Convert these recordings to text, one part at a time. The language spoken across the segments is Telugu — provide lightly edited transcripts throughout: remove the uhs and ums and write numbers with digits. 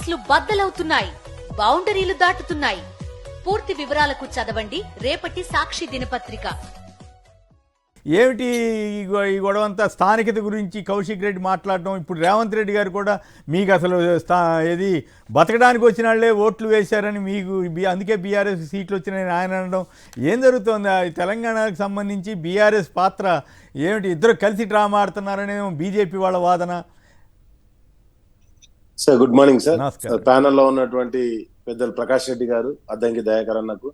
కేసులు బద్దలవుతున్నాయి, బౌండరీలు దాటుతున్నాయి. పూర్తి వివరాలకు చదవండి రేపటి సాక్షి దినపత్రిక. ఏమిటి ఈ గొడవంతా? స్థానికత గురించి కౌశిక్ రెడ్డి మాట్లాడటం, ఇప్పుడు రేవంత్ రెడ్డి గారు కూడా మీకు అసలు ఏది బతకడానికి వచ్చిన వాళ్ళే ఓట్లు వేశారని, మీకు అందుకే బీఆర్ఎస్ సీట్లు వచ్చినాయని ఆయన అనడం, ఏం జరుగుతోంది? తెలంగాణకు సంబంధించి బీఆర్ఎస్ పాత్ర ఏమిటి? ఇద్దరు కలిసి డ్రామా ఆడుతున్నారనేమో బీజేపీ వాళ్ళ వాదన. Sir good morning sir. నమస్కారం. ప్యానెల్లో ఉన్నటువంటి పెద్దలు ప్రకాష్ రెడ్డి గారు, అద్దంకి దయాకర్ అన్నకు,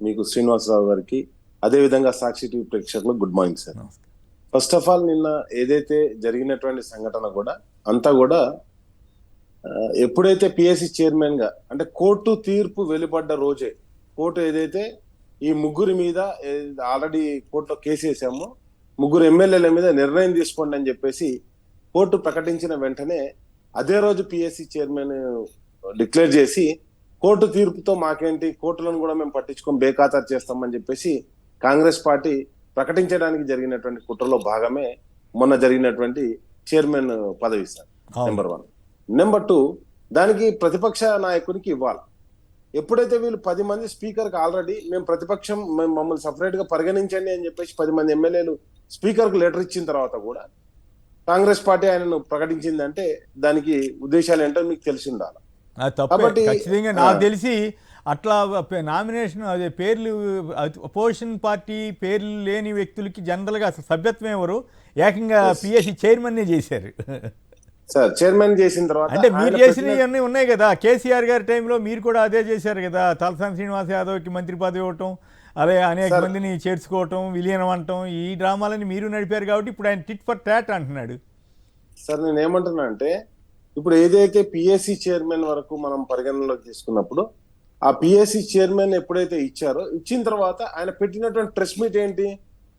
మీకు శ్రీనివాసరావు గారికి, అదే విధంగా సాక్షి టీవీ ప్రేక్షకులకు good morning sir. First of all నిన్న ఏదైతే జరిగినటువంటి సంఘటన కూడా అంతా కూడా ఎప్పుడైతే పిఎస్సి చైర్మన్ గా అంటే కోర్టు తీర్పు వెలువడ్డ రోజే, కోర్టు ఏదైతే ఈ ముగ్గురి మీద ఆల్రెడీ కోర్టులో కేసు వేసామో, ముగ్గురు ఎమ్మెల్యేల మీద నిర్ణయం తీసుకోండి అని చెప్పేసి కోర్టు ప్రకటించిన వెంటనే అదే రోజు పిఎస్సి చైర్మన్ డిక్లేర్ చేసి, కోర్టు తీర్పుతో మాకేంటి, కోర్టులను కూడా మేము పట్టించుకొని బేఖాతరు చేస్తామని చెప్పేసి కాంగ్రెస్ పార్టీ ప్రకటించడానికి జరిగినటువంటి కుట్రలో భాగమే మొన్న జరిగినటువంటి చైర్మన్ పదవి సార్. నెంబర్ 1. నెంబర్ 2, దానికి ప్రతిపక్ష నాయకునికి ఇవ్వాలి. ఎప్పుడైతే వీళ్ళు 10 మంది స్పీకర్కి ఆల్రెడీ మేము ప్రతిపక్షం, మమ్మల్ని సపరేట్ గా పరిగణించండి అని చెప్పేసి 10 మంది ఎమ్మెల్యేలు స్పీకర్కు లెటర్ ఇచ్చిన తర్వాత కూడా కాంగ్రెస్ పార్టీ ఆయనను ప్రకటించిందంటే దానికి ఉద్దేశాలు ఏంటో మీకు తెలిసి ఉండాలి. కాబట్టి ఖచ్చితంగా నాకు తెలిసి అట్లా నామినేషన్ అదే పేర్లు అపోజిషన్ పార్టీ పేర్లు లేని వ్యక్తులకి జనరల్గా అసలు సభ్యత్వం ఎవరు, ఏకంగా పిఎస్సి చైర్మన్ చేశారు సార్. చైర్మన్ చేసిన తర్వాత అంటే మీరు చేసినవి అన్నీ ఉన్నాయి కదా. కేసీఆర్ గారి టైంలో మీరు కూడా అదే చేశారు కదా. తలసాని శ్రీనివాస్ యాదవ్కి మంత్రి పదవి ఇవ్వటం, అదే అనేక మందిని చేర్చుకోవటం, విలీనం అనటం, ఈ డ్రామాలని మీరు నడిపారు. కాబట్టి ఇప్పుడు ఆయన టిట్ ఫర్ టాట్ అంటున్నాడు. సార్ నేను ఏమంటున్నా అంటే, ఇప్పుడు ఏదైతే పిఎస్సి చైర్మన్ వరకు మనం పరిగణనలోకి తీసుకున్నప్పుడు, ఆ పిఎస్సి చైర్మన్ ఎప్పుడైతే ఇచ్చారో, ఇచ్చిన తర్వాత ఆయన పెట్టినటువంటి ప్రెస్ మీట్ ఏంటి,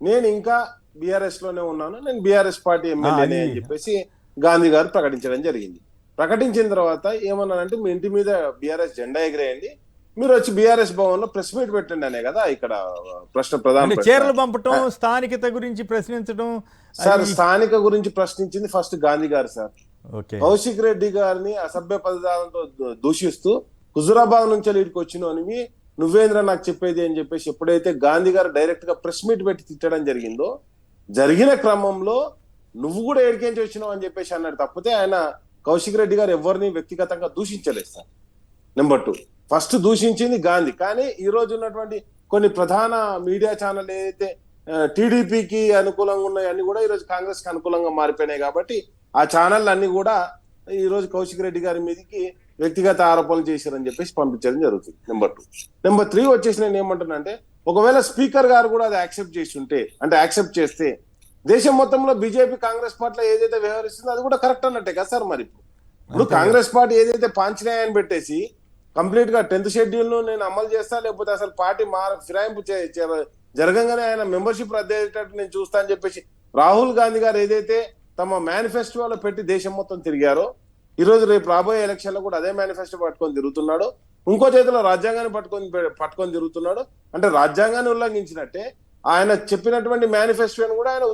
నేను ఇంకా బీఆర్ఎస్ లోనే ఉన్నాను, నేను బీఆర్ఎస్ పార్టీ ఎమ్మెల్యేనే అని చెప్పేసి గాంధీ గారు ప్రకటించడం జరిగింది. ప్రకటించిన తర్వాత ఏమన్నానంటే, మీ ఇంటి మీద బీఆర్ఎస్ జెండా ఎగిరేయండి, మీరు వచ్చి బీఆర్ఎస్ భవన్ లో ప్రెస్ మీట్ పెట్టండి అనే కదా ఇక్కడ ప్రధాన చీరలు పంపటం, స్థానికత గురించి ప్రశ్నించడం. సార్ స్థానిక గురించి ప్రశ్నించింది ఫస్ట్ గాంధీ గారు సార్. కౌశిక్ రెడ్డి గారిని అసభ్య పదాలతో దూషిస్తూ హుజురాబాద్ నుంచి ఇక్కడికి వచ్చినవి నువ్వేంద్ర నాకు చెప్పేది అని చెప్పేసి ఎప్పుడైతే గాంధీ గారు డైరెక్ట్ గా ప్రెస్ మీట్ పెట్టి తిట్టడం జరిగిందో, జరిగిన క్రమంలో నువ్వు కూడా ఏడికేంచి వచ్చినావు అని చెప్పేసి అన్నాడు తప్పితే ఆయన కౌశిక్ రెడ్డి గారు ఎవరిని వ్యక్తిగతంగా దూషించలేదు సార్. నెంబర్ 2, ఫస్ట్ దూషించింది గాంధీ. కానీ ఈ రోజు ఉన్నటువంటి కొన్ని ప్రధాన మీడియా ఛానల్ ఏదైతే టీడీపీకి అనుకూలంగా ఉన్నాయి అన్ని కూడా ఈరోజు కాంగ్రెస్ కి అనుకూలంగా మారిపోయినాయి. కాబట్టి ఆ ఛానల్ అన్ని కూడా ఈ రోజు కౌశిక్ రెడ్డి గారి మీదకి వ్యక్తిగత ఆరోపణలు చేశారని చెప్పేసి పంపించడం జరుగుతుంది. నెంబర్ 2. నెంబర్ 3 వచ్చేసి నేను ఏమంటున్నా అంటే, ఒకవేళ స్పీకర్ గారు కూడా అది యాక్సెప్ట్ చేసి ఉంటే, అంటే యాక్సెప్ట్ చేస్తే దేశం మొత్తంలో బీజేపీ కాంగ్రెస్ పార్టీలో ఏదైతే వ్యవహరిస్తుందో అది కూడా కరెక్ట్ అన్నట్టే కదా సార్. మరి ఇప్పుడు కాంగ్రెస్ పార్టీ ఏదైతే పాంచనాయాన్ని పెట్టేసి కంప్లీట్ గా 10th షెడ్యూల్ ను నేను అమలు చేస్తా, లేకపోతే అసలు పార్టీ ఫిరాయింపు జరగంగానే ఆయన మెంబర్షిప్ రద్దయ్యేటట్టు నేను చూస్తా అని చెప్పేసి రాహుల్ గాంధీ గారు ఏదైతే తమ మేనిఫెస్టోలో పెట్టి దేశం మొత్తం తిరిగారో, ఈ రోజు రేపు రాబోయే ఎలక్షన్ లో కూడా అదే మేనిఫెస్టో పట్టుకొని తిరుగుతున్నాడు. ఇంకో చేతిలో రాజ్యాంగాన్ని పట్టుకొని తిరుగుతున్నాడు. అంటే రాజ్యాంగాన్ని ఉల్లంఘించినట్టే, ఆయన చెప్పినటువంటి మేనిఫెస్టోని కూడా ఆయన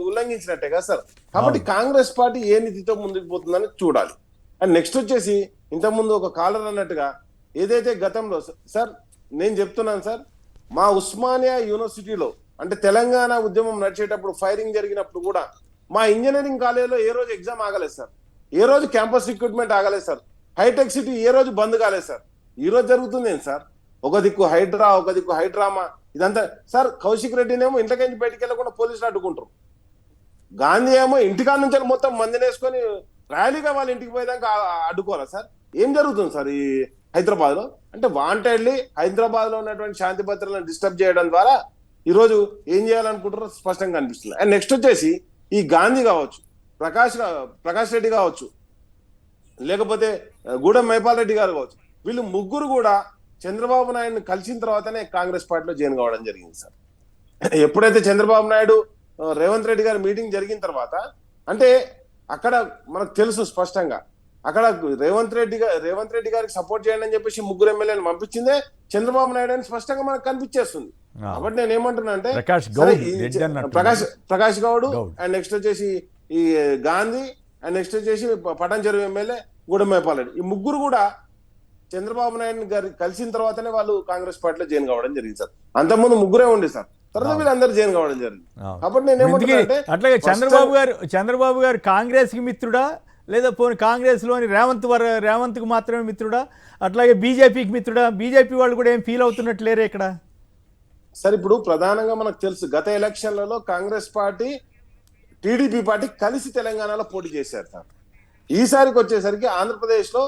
ఉల్లంఘించినట్టే కదా సార్. కాబట్టి కాంగ్రెస్ పార్టీ ఏ నీతితో ముందుకు పోతుందని చూడాలి. అండ్ నెక్స్ట్ వచ్చేసి, ఇంతకుముందు ఒక కాలర్ అన్నట్టుగా ఏదైతే గతంలో సార్ నేను చెప్తున్నాను సార్, మా ఉస్మానియా యూనివర్సిటీలో అంటే తెలంగాణ ఉద్యమం నడిచేటప్పుడు ఫైరింగ్ జరిగినప్పుడు కూడా మా ఇంజనీరింగ్ కాలేజీలో ఏ రోజు ఎగ్జామ్ ఆగలేదు సార్, ఏ రోజు క్యాంపస్ రిక్రూట్మెంట్ ఆగలేదు సార్, హైటెక్ సిటీ ఏ రోజు బంద్ కాలేదు సార్. ఈ రోజు జరుగుతుంది ఏంటి సార్? ఒక దిక్కు హైడ్రా, ఒక దిక్కు హైడ్రామా, ఇదంతా సార్. కౌశిక్ రెడ్డినేమో ఇంటికి బయటికి వెళ్ళకుండా పోలీసులు అడ్డుకుంటారు, గాంధీ ఏమో ఇంటికాడ నుంచి మొత్తం మందిని వేసుకొని ర్యాలీగా వాళ్ళ ఇంటికి పోయేదాకా అడ్డుకోరా సార్? ఏం జరుగుతుంది సార్ ఈ హైదరాబాద్ లో? అంటే వాంటెడ్లీ హైదరాబాద్ లో ఉన్నటువంటి శాంతి భద్రతలను డిస్టర్బ్ చేయడం ద్వారా ఈ రోజు ఏం చేయాలనుకుంటారో స్పష్టంగా కనిపిస్తుంది. అండ్ నెక్స్ట్ వచ్చేసి ఈ గాంధీ కావచ్చు, ప్రకాష్ రెడ్డి కావచ్చు, లేకపోతే గూడెం మైపాల్ రెడ్డి గారు కావచ్చు, వీళ్ళు ముగ్గురు కూడా చంద్రబాబు నాయుడుని కలిసిన తర్వాతనే కాంగ్రెస్ పార్టీలో జాయిన్ కావడం జరిగింది సార్. ఎప్పుడైతే చంద్రబాబు నాయుడు రేవంత్ రెడ్డి గారి మీటింగ్ జరిగిన తర్వాత, అంటే అక్కడ మనకు తెలుసు స్పష్టంగా, అక్కడ రేవంత్ రెడ్డి గారికి సపోర్ట్ చేయండి అని చెప్పేసి ముగ్గురు ఎమ్మెల్యేలు పంపించిందే చంద్రబాబు నాయుడు అని స్పష్టంగా మనకు కనిపించేస్తుంది. కాబట్టి నేను ఏమంటున్నా అంటే, ప్రకాష్ గౌడ్ అండ్ నెక్స్ట్ వచ్చేసి ఈ గాంధీ అండ్ నెక్స్ట్ వచ్చేసి పటాన్ చెరువు ఎమ్మెల్యే గూడెంమైపాల్ రెడ్డి, ఈ ముగ్గురు కూడా చంద్రబాబు నాయుడు గారు కలిసిన తర్వాతనే వాళ్ళు కాంగ్రెస్ పార్టీలో జాయిన్ కావడం జరిగింది సార్. అంతకుముందు ముగ్గురే ఉండే సార్, తర్వాత వీళ్ళందరూ జాయిన్ కావడం జరిగింది. కాబట్టి నేను ఏమంటున్నానంటే అట్లాగే చంద్రబాబు గారు కాంగ్రెస్ కి మిత్రుడా లేదా పోనీ కాంగ్రెస్ లోని రేవంత్ కు మాత్రమే మిత్రుడా, అట్లాగే బీజేపీకి మిత్రుడా? బీజేపీ వాళ్ళు కూడా ఏం ఫీల్ అవుతున్నట్టు లేరే ఇక్కడ. సార్ ఇప్పుడు ప్రధానంగా మనకు తెలుసు, గత ఎలక్షన్లలో కాంగ్రెస్ పార్టీ టీడీపీ పార్టీ కలిసి తెలంగాణలో పోటీ చేశారు సార్. ఈసారికి వచ్చేసరికి ఆంధ్రప్రదేశ్ లో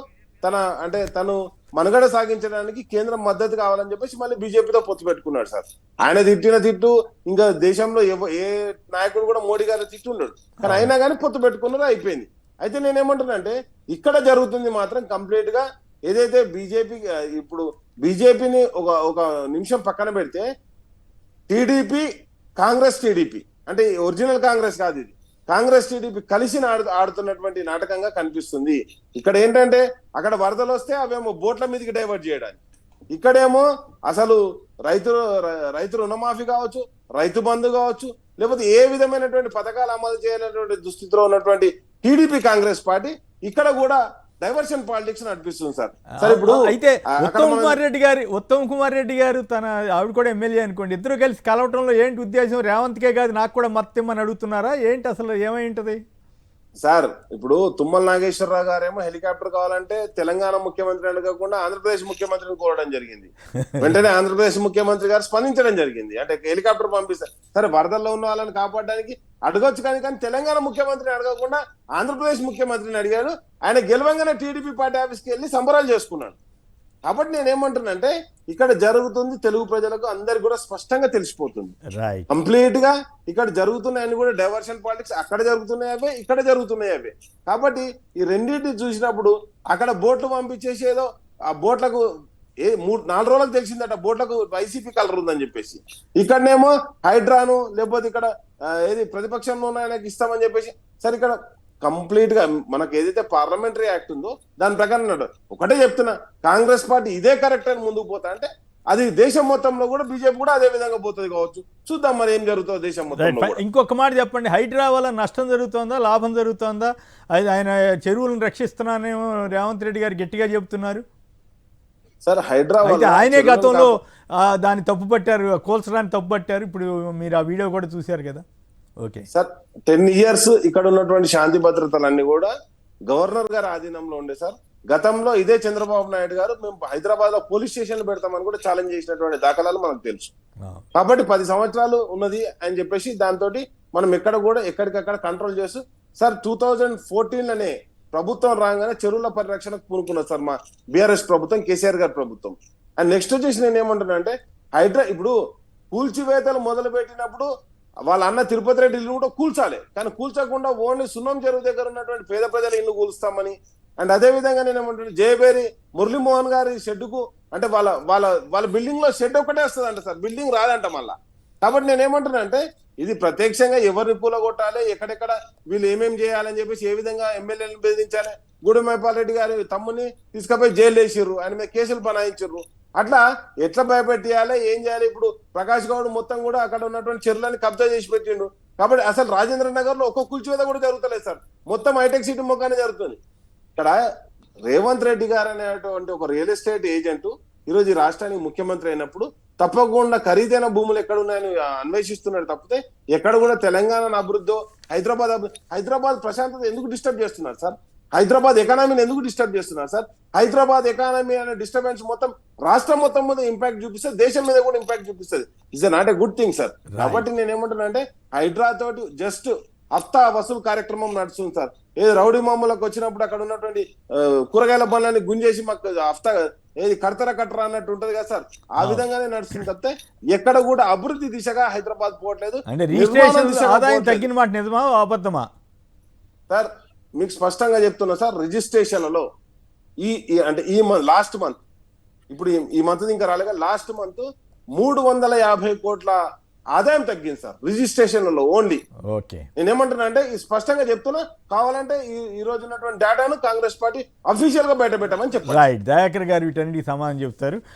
తను మనుగడ సాగించడానికి కేంద్రం మద్దతు కావాలని చెప్పేసి మళ్ళీ బీజేపీతో పొత్తు పెట్టుకున్నాడు సార్. ఆయన తిట్టిన తిట్టు ఇంకా దేశంలో ఏ నాయకుడు కూడా మోడీ గారు తిట్టు ఉన్నాడు, కానీ అయినా కానీ పొత్తు పెట్టుకున్నారు, అయిపోయింది. అయితే నేనేమంటున్నానంటే ఇక్కడ జరుగుతుంది మాత్రం కంప్లీట్ గా ఏదైతే బీజేపీ ఇప్పుడు బీజేపీని ఒక నిమిషం పక్కన పెడితే టీడీపీ కాంగ్రెస్ టీడీపీ అంటే ఒరిజినల్ కాంగ్రెస్ కాదు, ఇది కాంగ్రెస్ టీడీపీ కలిసి ఆడుతున్నటువంటి నాటకంగా కనిపిస్తుంది. ఇక్కడ ఏంటంటే అక్కడ వరదలు వస్తే అవేమో బోట్ల మీదకి డైవర్ట్ చేయడానికి, ఇక్కడేమో అసలు రైతు రుణమాఫీ కావచ్చు, రైతు బంధు కావచ్చు, లేకపోతే ఏ విధమైనటువంటి పథకాలు అమలు చేయాలనేటువంటి దుస్థితిలో ఉన్నటువంటి టీడీపీ కాంగ్రెస్ పార్టీ ఇక్కడ కూడా డైవర్షన్ పాలిటిక్స్ నడిపిస్తుంది సార్. సరే ఇప్పుడు అయితే ఉత్తమ్ కుమార్ రెడ్డి గారు తన ఆవిడ కూడా ఎమ్మెల్యే అనుకోండి, ఇద్దరు కలిసి కలవటంలో ఏంటి ఉద్దేశం? రేవంత్కే కాదు నాకు కూడా మత్తమ్మని అడుగుతున్నారా ఏంటి, అసలు ఏమైంటది సార్? ఇప్పుడు తుమ్మల నాగేశ్వరరావు గారేమో హెలికాప్టర్ కావాలంటే తెలంగాణ ముఖ్యమంత్రి అడగకుండా ఆంధ్రప్రదేశ్ ముఖ్యమంత్రిని కోరడం జరిగింది. వెంటనే ఆంధ్రప్రదేశ్ ముఖ్యమంత్రి గారు స్పందించడం జరిగింది, అంటే హెలికాప్టర్ పంపిస్తారు. సరే వరదల్లో ఉన్న వాళ్ళని కాపాడడానికి అడగొచ్చు, కానీ తెలంగాణ ముఖ్యమంత్రిని అడగకుండా ఆంధ్రప్రదేశ్ ముఖ్యమంత్రిని అడిగాడు. ఆయన గెలవంగానే టీడీపీ పార్టీ ఆఫీస్కి వెళ్ళి సంబరాలు చేసుకున్నాడు. కాబట్టి నేనేమంటున్నానంటే ఇక్కడ జరుగుతుంది తెలుగు ప్రజలకు అందరికి కూడా స్పష్టంగా తెలిసిపోతుంది కంప్లీట్ గా. ఇక్కడ జరుగుతున్నాయని కూడా డైవర్షన్ పాలిటిక్స్ అక్కడ జరుగుతున్నాయి అవే, ఇక్కడ జరుగుతున్నాయి అవే. కాబట్టి ఈ రెండింటిని చూసినప్పుడు అక్కడ బోట్లు పంపించేసి ఏదో ఆ బోట్లకు 4 రోజులకు తెలిసిందట బోట్లకు వైసీపీ కలర్ ఉందని చెప్పేసి, ఇక్కడనేమో హైడ్రాను లేకపోతే ఇక్కడ ఏది ప్రతిపక్షంలో ఆయనకి ఇస్తామని చెప్పేసి. సరే ఇక్కడ కంప్లీట్ గా మనకు ఏదైతే పార్లమెంటరీ యాక్ట్ ఉందో దాని ప్రకారం ఉన్నాడు. ఒకటే చెప్తున్నా, కాంగ్రెస్ పార్టీ ఇదే కరెక్ట్ అని ముందుకు పోతా అంటే అది దేశం మొత్తంలో కూడా బీజేపీ కూడా అదే విధంగా పోతుంది కావచ్చు. చూద్దాం మరి ఏం జరుగుతుందో దేశం మొత్తంలో. ఇంకొక మాట చెప్పండి, హైడ్రా వల్ల నష్టం జరుగుతుందా లాభం జరుగుతుందా? ఆయన చెరువులను రక్షిస్తున్నానేమో రేవంత్ రెడ్డి గారు గట్టిగా చెబుతున్నారు సార్. హైడ్రా అయితే ఆయనే గతంలో దాన్ని తప్పుపట్టారు, కోల్చడాన్ని తప్పుపట్టారు. ఇప్పుడు మీరు ఆ వీడియో కూడా చూశారు కదా. ఓకే సార్, 10 years ఇక్కడ ఉన్నటువంటి శాంతి భద్రతలన్నీ కూడా గవర్నర్ గారి ఆధీనంలో ఉండే సార్. గతంలో ఇదే చంద్రబాబు నాయుడు గారు మేము హైదరాబాద్ లో పోలీస్ స్టేషన్లు పెడతామని కూడా ఛాలెంజ్ చేసినటువంటి దాఖలాలు మనకు తెలుసు. కాబట్టి 10 సంవత్సరాలు ఉన్నది అని చెప్పేసి దాంతో మనం ఎక్కడికక్కడ కంట్రోల్ చేస్తూ సార్ 2014లోనే ప్రభుత్వం రాగానే చెరువుల పరిరక్షణకు పూనుకున్నారు సార్ మా బీఆర్ఎస్ ప్రభుత్వం, కేసీఆర్ గారి ప్రభుత్వం. అండ్ నెక్స్ట్ వచ్చేసి నేను ఏమంటున్నా అంటే హైడ్రా ఇప్పుడు కూల్చివేతలు మొదలు పెట్టినప్పుడు వాళ్ళ అన్న తిరుపతి రెడ్డి ఇల్లు కూడా కూల్చాలి, కానీ కూల్చకుండా ఓన్లీ సున్నం చెరువు దగ్గర ఉన్నటువంటి పేద ప్రజల ఇల్లు కూలుస్తామని. అండ్ అదే విధంగా నేను ఏమంటున్నా, జయబేరి మురళీమోహన్ గారి షెడ్డుకు అంటే వాళ్ళ బిల్డింగ్ లో షెడ్ ఒకటే వస్తుందంట సార్, బిల్డింగ్ రాదంట మళ్ళా. కాబట్టి నేను ఏమంటున్నా అంటే ఇది ప్రత్యక్షంగా ఎవరిని పూలగొట్టాలి, ఎక్కడెక్కడ వీళ్ళు ఏమేమి చేయాలని చెప్పేసి ఏ విధంగా ఎమ్మెల్యేలను బెదిరించాలి. గూడెంమైపాల్ రెడ్డి గారి తమ్ముని తీసుకుపోయి జైలు వేసిర్రు, ఆయన మీద కేసులు బనాయించారు. అట్లా ఎట్లా భయపెట్టియాలి, ఏం చేయాలి? ఇప్పుడు ప్రకాష్ గౌడ్ మొత్తం కూడా అక్కడ ఉన్నటువంటి చెరువులని కబ్జా చేసి పెట్టిండు. కాబట్టి అసలు రాజేంద్ర నగర్ లో ఒక్క కూల్చివేత కూడా జరుగుతలేదు సార్, మొత్తం హైటెక్ సిటీ మొక్కనే జరుగుతుంది. ఇక్కడ రేవంత్ రెడ్డి గారు అనేటువంటి ఒక రియల్ ఎస్టేట్ ఏజెంట్ ఈరోజు ఈ రాష్ట్రానికి ముఖ్యమంత్రి అయినప్పుడు తప్పకుండా ఖరీదైన భూములు ఎక్కడ ఉన్నాయని అన్వేషిస్తున్నాడు తప్పితే ఎక్కడ కూడా తెలంగాణ అభివృద్ధి హైదరాబాద్ ప్రశాంతత ఎందుకు డిస్టర్బ్ చేస్తున్నారు సార్? హైదరాబాద్ ఎకానమీని ఎందుకు డిస్టర్బ్ చేస్తున్నారు సార్? హైదరాబాద్ ఎకానమీ అనే డిస్టర్బెన్స్ మొత్తం రాష్ట్రం మొత్తం మీద ఇంపాక్ట్ చూపిస్తుంది, దేశం మీద కూడా ఇంపాక్ట్ చూపిస్తుంది. It's not a good thing sir. కాబట్టి నేను ఏమంటున్నా అంటే హైడ్రా తోటి జస్ట్ హఫ్తా వసూలు కార్యక్రమం నడుస్తుంది సార్. ఏది రౌడీ మామూలకు వచ్చినప్పుడు అక్కడ ఉన్నటువంటి కూరగాయల బండ్లని గుంజేసి మాకు హఫ్తా ఏది కట్టరా అన్నట్టు ఉంటది కదా సార్, ఆ విధంగానే నడుస్తుంది తప్పితే ఎక్కడ కూడా అభివృద్ధి దిశగా హైదరాబాద్ పోవట్లేదు. తగ్గిన మాట నిజమా అబద్ధమా సార్? మీకు స్పష్టంగా చెప్తున్నా సార్, రిజిస్ట్రేషన్లలో ఈ లాస్ట్ మంత్, ఇప్పుడు ఈ మంత్ ఇంకా రాలేగా, లాస్ట్ మంత్ 350 కోట్ల ఆదాయం తగ్గింది సార్ రిజిస్ట్రేషన్లలో ఓన్లీ. నేనేమంటున్నా అంటే స్పష్టంగా చెప్తున్నా, కావాలంటే ఈ రోజు ఉన్నటువంటి డేటాను కాంగ్రెస్ పార్టీ అఫీషియల్ గా బయట పెట్టమని చెప్పారు. రైట్, దయాకర్ గారు వీటన్నిటికి సమాధానం చెప్తారు.